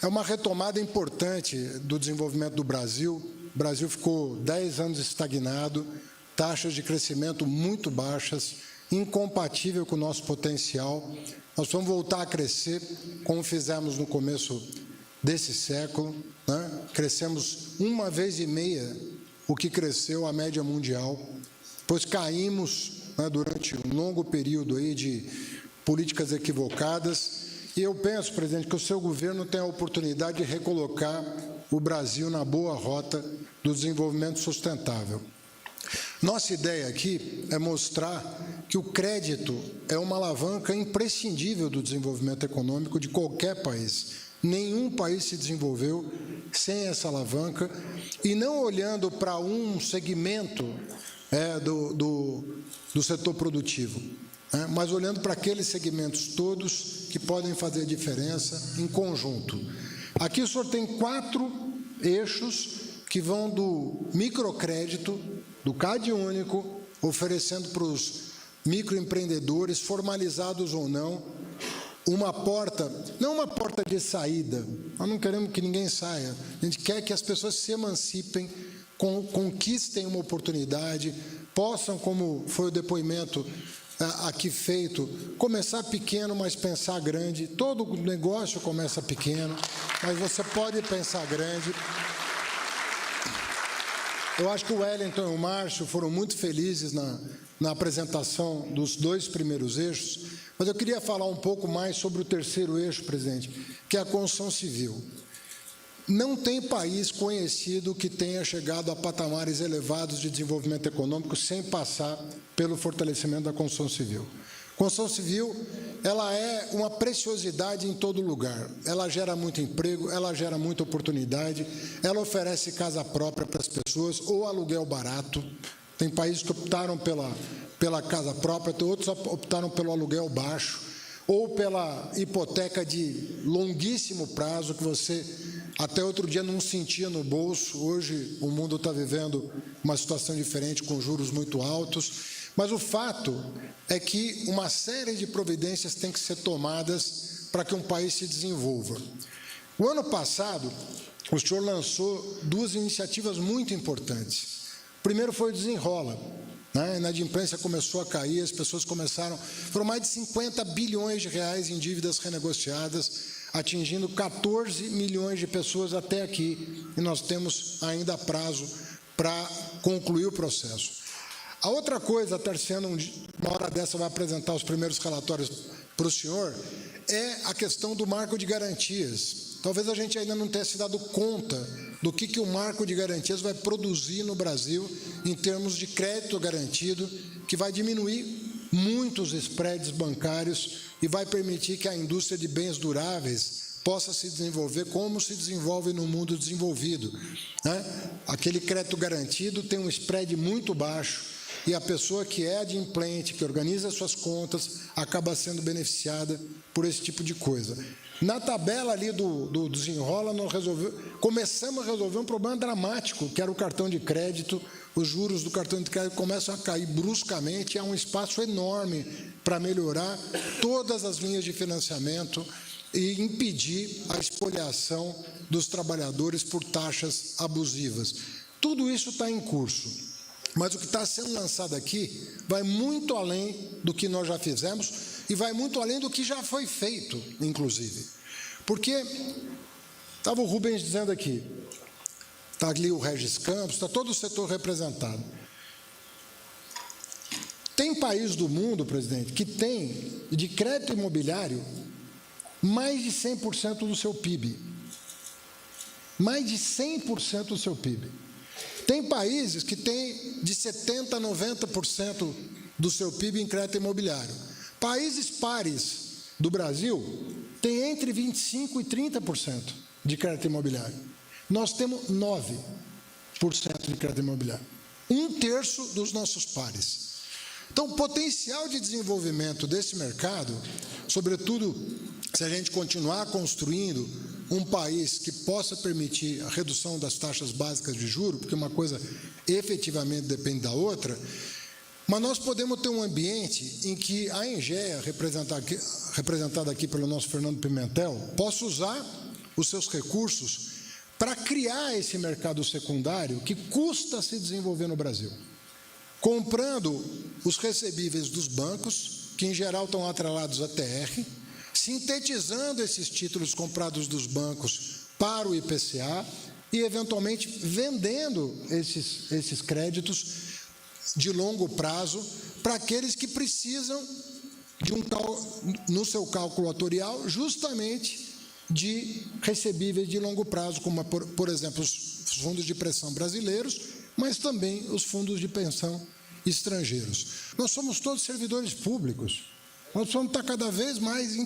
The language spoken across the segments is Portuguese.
É uma retomada importante do desenvolvimento do Brasil. O Brasil ficou 10 anos estagnado, taxas de crescimento muito baixas, incompatível com o nosso potencial. Nós vamos voltar a crescer, como fizemos no começo desse século, né? Crescemos 1,5 vezes o que cresceu a média mundial, pois caímos, né, durante um longo período aí de políticas equivocadas. E eu penso, presidente, que o seu governo tem a oportunidade de recolocar o Brasil na boa rota do desenvolvimento sustentável. Nossa ideia aqui é mostrar que o crédito é uma alavanca imprescindível do desenvolvimento econômico de qualquer país. Nenhum país se desenvolveu sem essa alavanca, e não olhando para um segmento do setor produtivo, mas olhando para aqueles segmentos todos que podem fazer diferença em conjunto. Aqui o senhor tem 4 eixos que vão do microcrédito, do CAD único, oferecendo para os microempreendedores, formalizados ou não, uma porta, não uma porta de saída. Nós não queremos que ninguém saia. A gente quer que as pessoas se emancipem, conquistem uma oportunidade, possam, como foi o depoimento aqui feito, começar pequeno, mas pensar grande. Todo negócio começa pequeno, mas você pode pensar grande. Eu acho que o Wellington e o Márcio foram muito felizes na apresentação dos 2 primeiros eixos, mas eu queria falar um pouco mais sobre o terceiro eixo, presidente, que é a construção civil. Não tem país conhecido que tenha chegado a patamares elevados de desenvolvimento econômico sem passar pelo fortalecimento da construção civil. Construção civil, ela é uma preciosidade em todo lugar. Ela gera muito emprego, ela gera muita oportunidade, ela oferece casa própria para as pessoas ou aluguel barato. Tem países que optaram pela casa própria, outros optaram pelo aluguel baixo ou pela hipoteca de longuíssimo prazo que você até outro dia não sentia no bolso. Hoje o mundo está vivendo uma situação diferente, com juros muito altos. Mas o fato é que uma série de providências tem que ser tomadas para que um país se desenvolva. O ano passado, o senhor lançou 2 iniciativas muito importantes. O primeiro foi o Desenrola. A inadimplência começou a cair, as pessoas começaram... Foram mais de 50 bilhões de reais em dívidas renegociadas, atingindo 14 milhões de pessoas até aqui, e nós temos ainda prazo para concluir o processo. A outra coisa, Tarciano, uma hora dessa vai apresentar os primeiros relatórios para o senhor, é a questão do marco de garantias. Talvez a gente ainda não tenha se dado conta do que o marco de garantias vai produzir no Brasil em termos de crédito garantido, que vai diminuir muitos spreads bancários e vai permitir que a indústria de bens duráveis possa se desenvolver como se desenvolve no mundo desenvolvido. Aquele crédito garantido tem um spread muito baixo, e a pessoa que é adimplente, que organiza suas contas, acaba sendo beneficiada por esse tipo de coisa. Na tabela ali do Desenrola, nós começamos a resolver um problema dramático, que era o cartão de crédito. Os juros do cartão de crédito começam a cair bruscamente, há um espaço enorme para melhorar todas as linhas de financiamento e impedir a espoliação dos trabalhadores por taxas abusivas. Tudo isso está em curso. Mas o que está sendo lançado aqui vai muito além do que nós já fizemos e vai muito além do que já foi feito, inclusive. Porque, estava o Rubens dizendo aqui, está ali o Regis Campos, está todo o setor representado. Tem país do mundo, presidente, que tem de crédito imobiliário mais de 100% do seu PIB. Mais de 100% do seu PIB. Tem países que têm de 70% a 90% do seu PIB em crédito imobiliário. Países pares do Brasil têm entre 25% e 30% de crédito imobiliário. Nós temos 9% de crédito imobiliário. 1/3 dos nossos pares. Então, o potencial de desenvolvimento desse mercado, sobretudo se a gente continuar construindo um país que possa permitir a redução das taxas básicas de juros, porque uma coisa efetivamente depende da outra, mas nós podemos ter um ambiente em que a Engea, representada aqui pelo nosso Fernando Pimentel, possa usar os seus recursos para criar esse mercado secundário que custa se desenvolver no Brasil, comprando os recebíveis dos bancos, que em geral estão atrelados à TR, sintetizando esses títulos comprados dos bancos para o IPCA e, eventualmente, vendendo esses créditos de longo prazo para aqueles que precisam de no seu cálculo atorial, justamente de recebíveis de longo prazo, como, por exemplo, os fundos de pensão brasileiros, mas também os fundos de pensão estrangeiros. Nós somos todos servidores públicos, nós vamos estar cada vez mais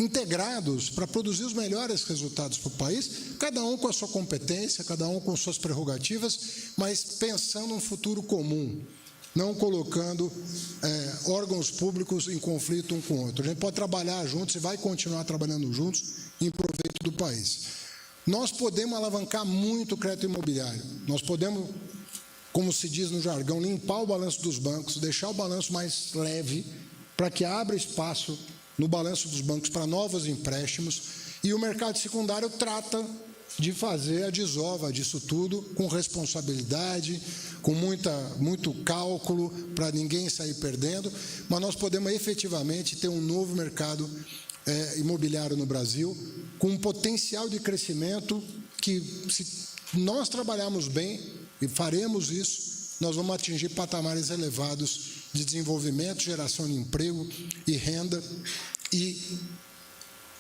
integrados para produzir os melhores resultados para o país, cada um com a sua competência, cada um com suas prerrogativas, mas pensando num futuro comum, não colocando órgãos públicos em conflito um com o outro. A gente pode trabalhar juntos e vai continuar trabalhando juntos em proveito do país. Nós podemos alavancar muito o crédito imobiliário, nós podemos, como se diz no jargão, limpar o balanço dos bancos, deixar o balanço mais leve, para que abra espaço no balanço dos bancos para novos empréstimos, e o mercado secundário trata de fazer a desova disso tudo com responsabilidade, com muito cálculo, para ninguém sair perdendo, mas nós podemos efetivamente ter um novo mercado imobiliário no Brasil, com um potencial de crescimento que, se nós trabalharmos bem, e faremos isso, nós vamos atingir patamares elevados de desenvolvimento, geração de emprego e renda e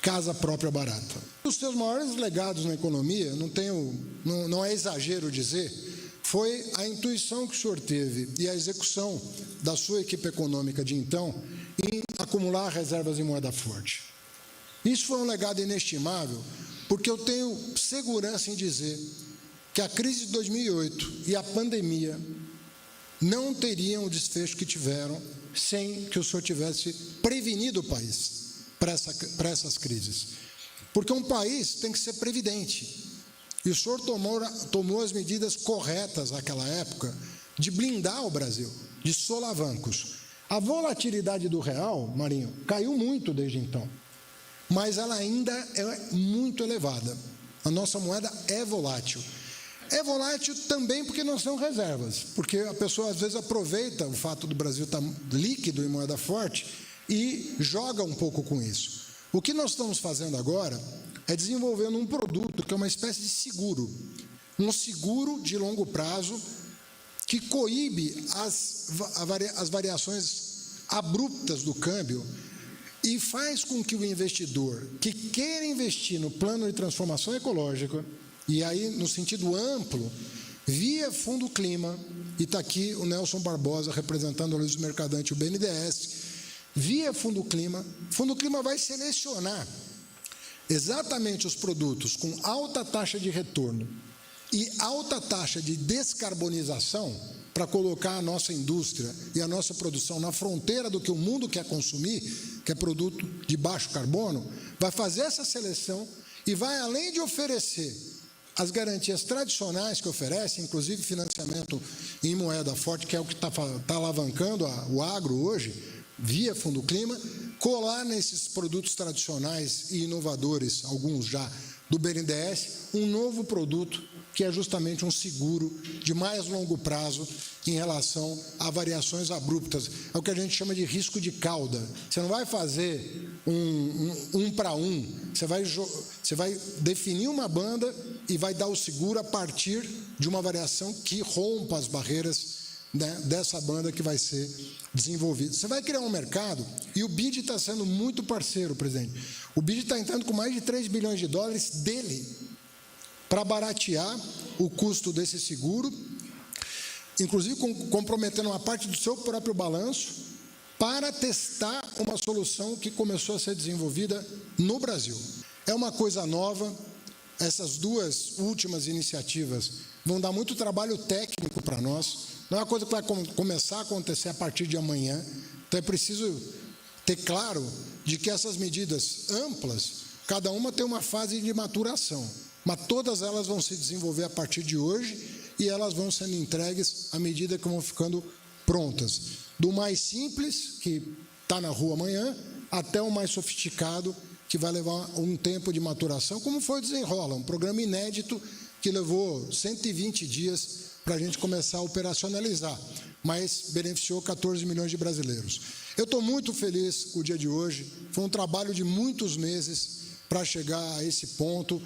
casa própria barata. Os seus maiores legados na economia, não é exagero dizer, foi a intuição que o senhor teve e a execução da sua equipe econômica de então em acumular reservas em moeda forte. Isso foi um legado inestimável, porque eu tenho segurança em dizer que a crise de 2008 e a pandemia não teriam o desfecho que tiveram sem que o senhor tivesse prevenido o país para essas crises. Porque um país tem que ser previdente. E o senhor tomou as medidas corretas naquela época de blindar o Brasil, de solavancos. A volatilidade do real, Marinho, caiu muito desde então, mas ela ainda é muito elevada. A nossa moeda é volátil. É volátil também porque não são reservas, porque a pessoa às vezes aproveita o fato do Brasil estar líquido em moeda forte e joga um pouco com isso. O que nós estamos fazendo agora é desenvolvendo um produto que é uma espécie de seguro, um seguro de longo prazo que coíbe as variações abruptas do câmbio e faz com que o investidor que queira investir no plano de transformação ecológica, e aí, no sentido amplo, via Fundo Clima, e está aqui o Nelson Barbosa representando a Luiz Mercadante, o BNDES, via Fundo Clima vai selecionar exatamente os produtos com alta taxa de retorno e alta taxa de descarbonização para colocar a nossa indústria e a nossa produção na fronteira do que o mundo quer consumir, que é produto de baixo carbono, vai fazer essa seleção e vai, além de oferecer as garantias tradicionais que oferece, inclusive financiamento em moeda forte, que é o que está alavancando o agro hoje, via Fundo Clima, colar nesses produtos tradicionais e inovadores, alguns já do BNDES, um novo produto que é justamente um seguro de mais longo prazo em relação a variações abruptas. É o que a gente chama de risco de cauda. Você não vai fazer um para um, você vai definir uma banda e vai dar o seguro a partir de uma variação que rompa as barreiras, né, dessa banda que vai ser desenvolvida. Você vai criar um mercado, e o BID está sendo muito parceiro, presidente. O BID está entrando com mais de 3 bilhões de dólares dele, para baratear o custo desse seguro, inclusive comprometendo uma parte do seu próprio balanço, para testar uma solução que começou a ser desenvolvida no Brasil. É uma coisa nova, essas duas últimas iniciativas vão dar muito trabalho técnico para nós, não é uma coisa que vai começar a acontecer a partir de amanhã, então é preciso ter claro de que essas medidas amplas, cada uma tem uma fase de maturação, mas todas elas vão se desenvolver a partir de hoje e elas vão sendo entregues à medida que vão ficando prontas. Do mais simples, que está na rua amanhã, até o mais sofisticado, que vai levar um tempo de maturação, como foi o Desenrola, um programa inédito que levou 120 dias para a gente começar a operacionalizar, mas beneficiou 14 milhões de brasileiros. Eu estou muito feliz com o dia de hoje, foi um trabalho de muitos meses para chegar a esse ponto.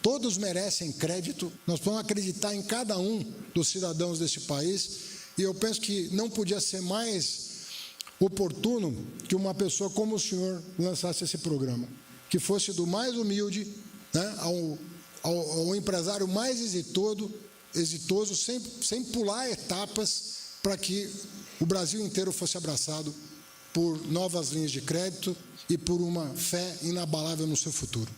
Todos merecem crédito, nós vamos acreditar em cada um dos cidadãos deste país, e eu penso que não podia ser mais oportuno que uma pessoa como o senhor lançasse esse programa, que fosse do mais humilde, né, ao empresário mais exitoso, sem pular etapas, para que o Brasil inteiro fosse abraçado por novas linhas de crédito e por uma fé inabalável no seu futuro.